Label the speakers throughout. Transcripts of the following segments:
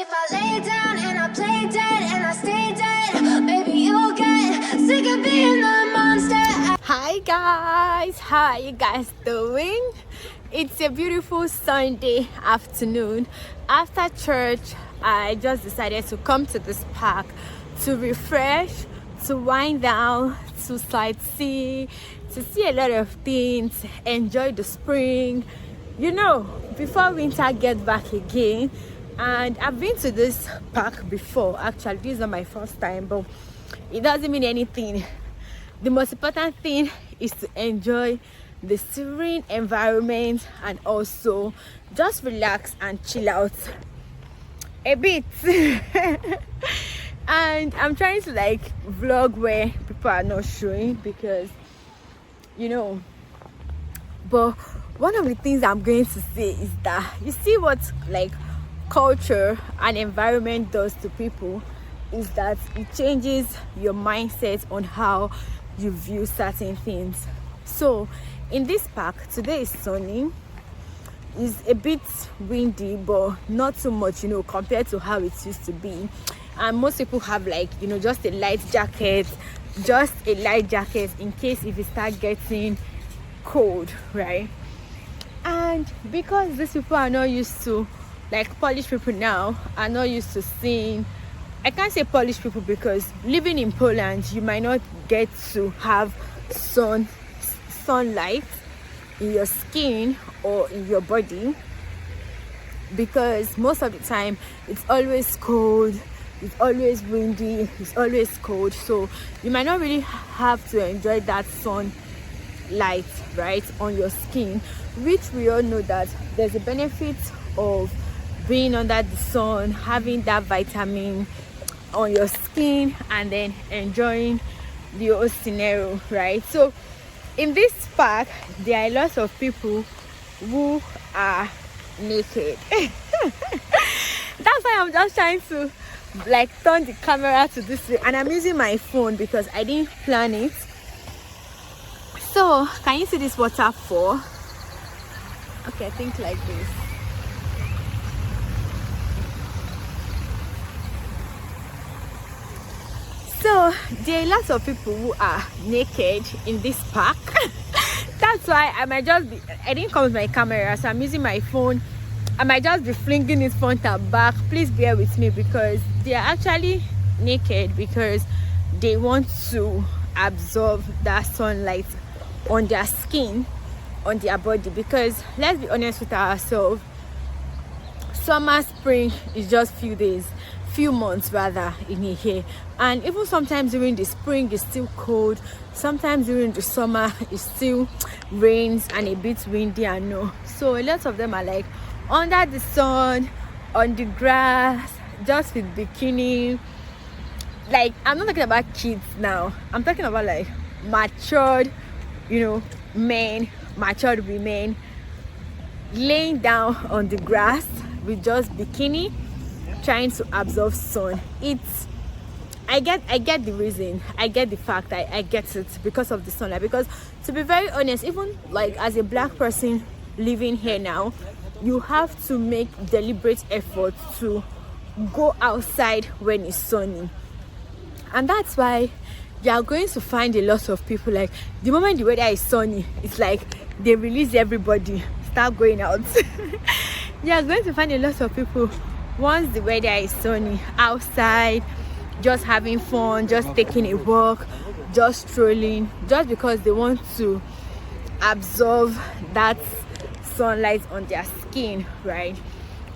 Speaker 1: if I lay down and I play dead and I stay dead, maybe you'll get sick of being the monster. Hi guys, how are you guys doing? It's a beautiful Sunday afternoon. After church, I just decided to come to this park to refresh, to wind down, to sightsee, to see a lot of things, enjoy the spring, you know, before winter gets back again. And I've been to this park before. Actually, this is not my first time, but it doesn't mean anything. The most important thing is to enjoy the serene environment and also just relax and chill out a bit. And I'm trying to like vlog where people are not showing because, you know, but one of the things I'm going to say is that you see what like culture and environment does to people is that it changes your mindset on how you view certain things. So in this park today is sunny, it's a bit windy but not too much, you know, compared to how it used to be. And most people have like, you know, just a light jacket in case if it start getting cold, right? And because these people are not used to, like Polish people now are not used to seeing, I can't say Polish people because living in Poland you might not get to have sunlight in your skin or in your body, because most of the time it's always cold, it's always windy, it's always cold, so you might not really have to enjoy that sunlight right on your skin, which we all know that there's a benefit of being under the sun, having that vitamin on your skin and then enjoying the whole scenario, right? So in this park there are lots of people who are naked. That's why I'm just trying to like turn the camera to this way, and I'm using my phone because I didn't plan it. So can you see this waterfall? Okay, I think like this. So there are lots of people who are naked in this park. That's why I didn't come with my camera, so I'm using my phone. I might just be flinging it front and back. Please bear with me because they are actually naked because they want to absorb that sunlight on their skin, on their body. Because let's be honest with ourselves, summer, spring is just few months rather in a year, and even sometimes during the spring it's still cold, sometimes during the summer it still rains and a bit windy, and no, so a lot of them are like under the sun, on the grass, just with bikini. Like, I'm not talking about kids now, I'm talking about like matured, you know, matured women laying down on the grass with just bikini, trying to absorb sun. I get the reason, I get the fact, I get it because of the sunlight. Because to be very honest, even like as a black person living here now, you have to make deliberate effort to go outside when it's sunny. And that's why you are going to find a lot of people, like the moment the weather is sunny, it's like they release everybody, start going out. You are going to find a lot of people once the weather is sunny, outside, just having fun, just taking a walk, just strolling, just because they want to absorb that sunlight on their skin, right?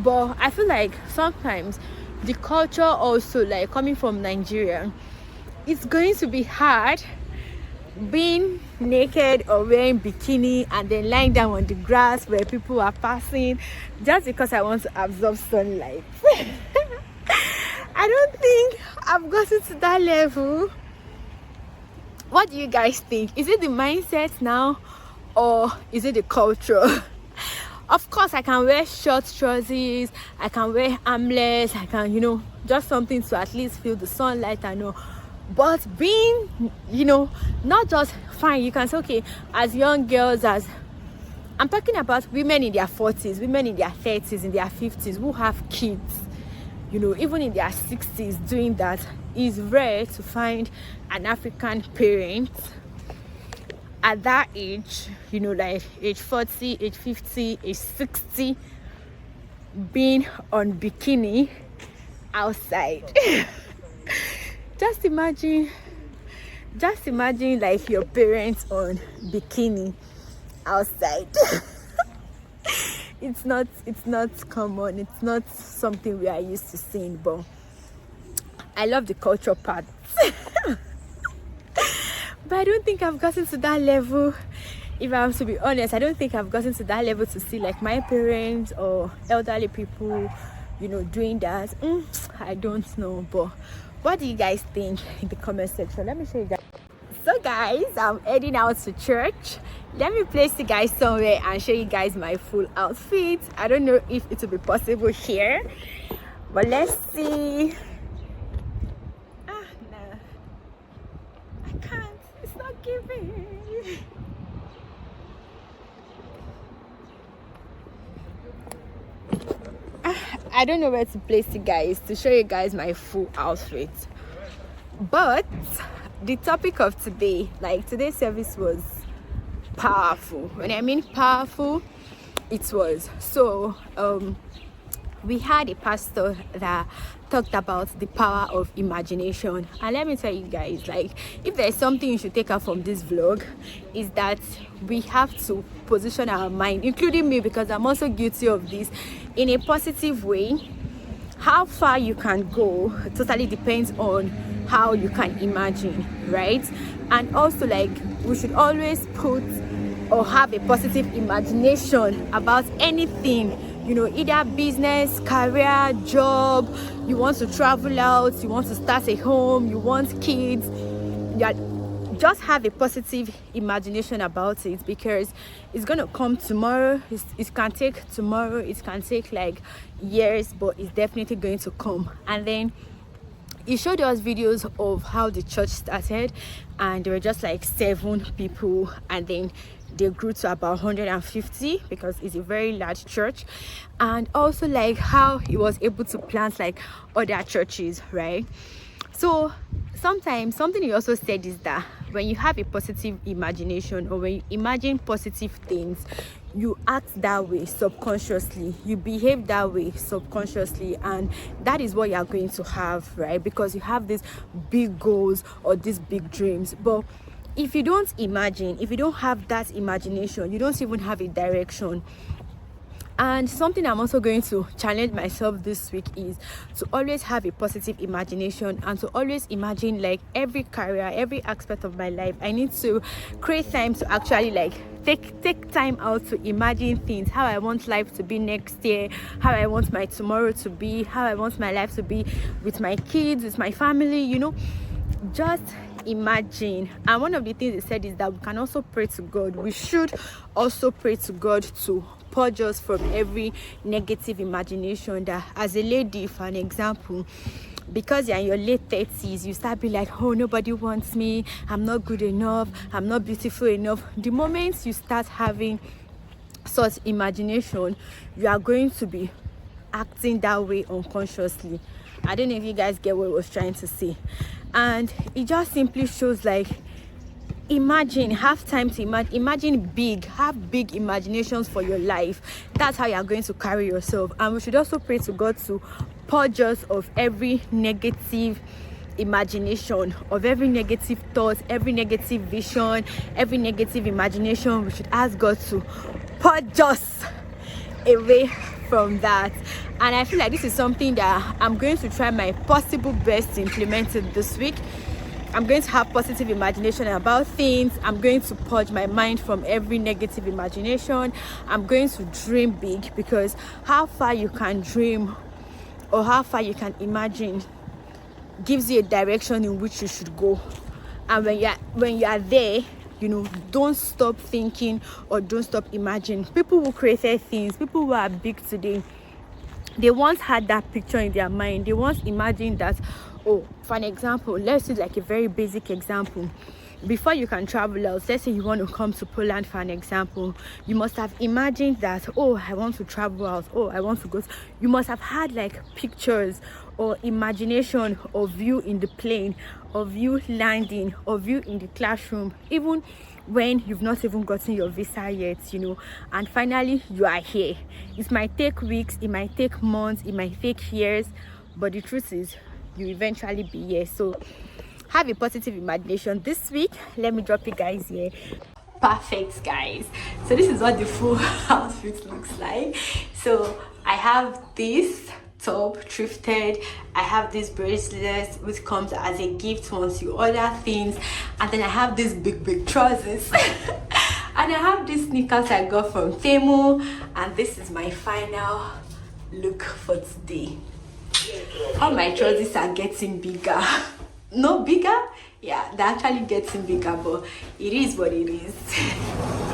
Speaker 1: But I feel like sometimes the culture also, like coming from Nigeria, it's going to be hard being naked or wearing bikini and then lying down on the grass where people are passing just because I want to absorb sunlight. I don't think I've gotten to that level. What do you guys think? Is it the mindset now or is it the culture? Of course I can wear short trousers, I can wear armlets, I can, you know, just something to at least feel the sunlight, I know. But being, you know, not just fine, you can say, okay, as young girls, as I'm talking about women in their 40s, women in their 30s, in their 50s who have kids, you know, even in their 60s doing that. It's rare to find an African parent at that age, you know, like age 40, age 50, age 60, being on bikini outside. just imagine like your parents on bikini outside. it's not common, it's not something we are used to seeing, but I love the culture part. But I don't think I've gotten to that level. If I'm to be honest, I don't think I've gotten to that level to see like my parents or elderly people, you know, doing that. I don't know, but what do you guys think in the comment section? Let me show you guys. So guys, I'm heading out to church. Let me place you guys somewhere and show you guys my full outfit. I don't know if it will be possible here, but let's see. No, I can't, it's not giving. I don't know where to place you guys to show you guys my full outfit, but the topic of today, like today's service, was powerful. When I mean powerful, it was so we had a pastor that talked about the power of imagination, and let me tell you guys, like, if there's something you should take out from this vlog, is that we have to position our mind, including me, because I'm also guilty of this, in a positive way. How far you can go totally depends on how you can imagine, right? And also, like, we should always put or have a positive imagination about anything, you know, either business, career, job. You want to travel out, you want to start a home, you want kids. Just have a positive imagination about it, because it's gonna come tomorrow. It can take tomorrow, it can take like years, but it's definitely going to come. And then he showed us videos of how the church started, and there were just like 7 people, and then they grew to about 150, because it's a very large church. And also like how he was able to plant like other churches, right? So sometimes something he also said is that when you have a positive imagination, or when you imagine positive things, you act that way subconsciously, you behave that way subconsciously, and that is what you are going to have, right? Because you have these big goals or these big dreams. But if you don't imagine, if you don't have that imagination, you don't even have a direction. And something I'm also going to challenge myself this week is to always have a positive imagination, and to always imagine like every career, every aspect of my life. I need to create time to actually like take time out to imagine things, how I want life to be next year, how I want my tomorrow to be, how I want my life to be with my kids, with my family, you know. Just imagine. And one of the things they said is that we can also pray to God. We should also pray to God to purge us from every negative imagination. That as a lady, for an example, because you're in your late 30s, you start being like, oh, nobody wants me, I'm not good enough, I'm not beautiful enough. The moment you start having such imagination, you are going to be acting that way unconsciously. I don't know if you guys get what I was trying to say. And it just simply shows like, imagine, have time to imagine big, have big imaginations for your life. That's how you are going to carry yourself. And we should also pray to God to purge us of every negative imagination, of every negative thought, every negative vision, every negative imagination. We should ask God to purge us away from that. And I feel like this is something that I'm going to try my possible best to implement it this week. I'm going to have positive imagination about things. I'm going to purge my mind from every negative imagination. I'm going to dream big, because how far you can dream or how far you can imagine gives you a direction in which you should go. And when you are there, you know, don't stop thinking or don't stop imagining. People who created things, people who are big today, they once had that picture in their mind. They once imagined that, oh, for an example, let's use like a very basic example. before you can travel out, let's say you want to come to Poland for an example, you must have imagined that, oh, I want to travel out, oh, I want to go. You must have had like pictures or imagination of you in the plane, of you landing, of you in the classroom, even when you've not even gotten your visa yet, you know, and finally you are here. It might take weeks, it might take months, it might take years, but the truth is you eventually be here. So have a positive imagination. This week, let me drop you guys here. Perfect, guys. So this is what the full outfit looks like. So I have this top thrifted, I have this bracelet which comes as a gift once you order things, and then I have these big trousers and I have these sneakers I got from Temu, and this is my final look for today. All my trousers are getting bigger. No bigger, yeah, they're actually getting bigger, but it is what it is.